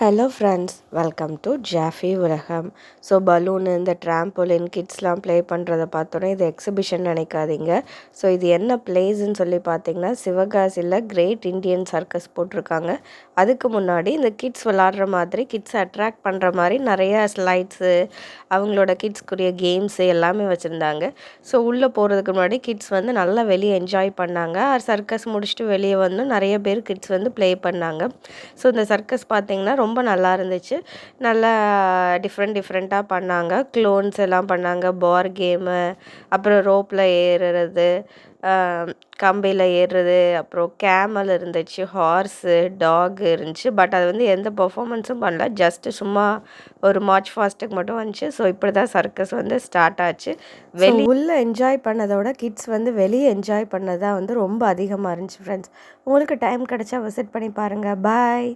Hello friends, welcome to Jaffy உலகம். So balloon இந்த trampoline கிட்ஸ்லாம் play பண்ணுறத பார்த்தோன்னே இது எக்ஸிபிஷன் நினைக்காதீங்க. ஸோ இது என்ன பிளேஸ்ன்னு சொல்லி பார்த்தீங்கன்னா சிவகாசியில் கிரேட் இண்டியன் சர்க்கஸ் போட்டிருக்காங்க. அதுக்கு முன்னாடி இந்த கிட்ஸ் விளாட்ற மாதிரி கிட்ஸ் அட்ராக்ட் பண்ணுற மாதிரி நிறைய ஸ்லைட்ஸு, அவங்களோட கிட்ஸ்க்குரிய கேம்ஸு எல்லாமே வச்சுருந்தாங்க. ஸோ உள்ளே போகிறதுக்கு முன்னாடி கிட்ஸ் வந்து நல்லா வெளியே என்ஜாய் பண்ணாங்க. சர்க்கஸ் முடிச்சுட்டு வெளியே வந்து நிறைய பேர் கிட்ஸ் வந்து ப்ளே பண்ணாங்க. ஸோ இந்த சர்க்கஸ் பார்த்திங்கன்னா ரொம்ப நல்லா இருந்துச்சு. நல்லா டிஃப்ரெண்ட்டாக பண்ணாங்க. க்ளோன்ஸ் எல்லாம் பண்ணாங்க. பார் கேமு, அப்புறம் ரோப்பில் ஏறுறது, கம்பியில் ஏறுறது, அப்புறம் கேமல் இருந்துச்சு, ஹார்ஸு, டாக் இருந்துச்சு. பட் அது வந்து எந்த பர்ஃபார்மன்ஸும் பண்ணல. ஜஸ்ட்டு சும்மா ஒரு மார்ச் ஃபாஸ்ட்டுக்கு மட்டும் வந்துச்சு. ஸோ இப்படி தான் சர்க்கஸ் வந்து ஸ்டார்ட் ஆச்சு. உள்ளே என்ஜாய் பண்ணதோட கிட்ஸ் வந்து வெளியே என்ஜாய் பண்ணது தான் வந்து ரொம்ப அதிகமாக இருந்துச்சு ஃப்ரெண்ட்ஸ். உங்களுக்கு டைம் கிடச்சா விசிட் பண்ணி பாருங்கள். பாய்.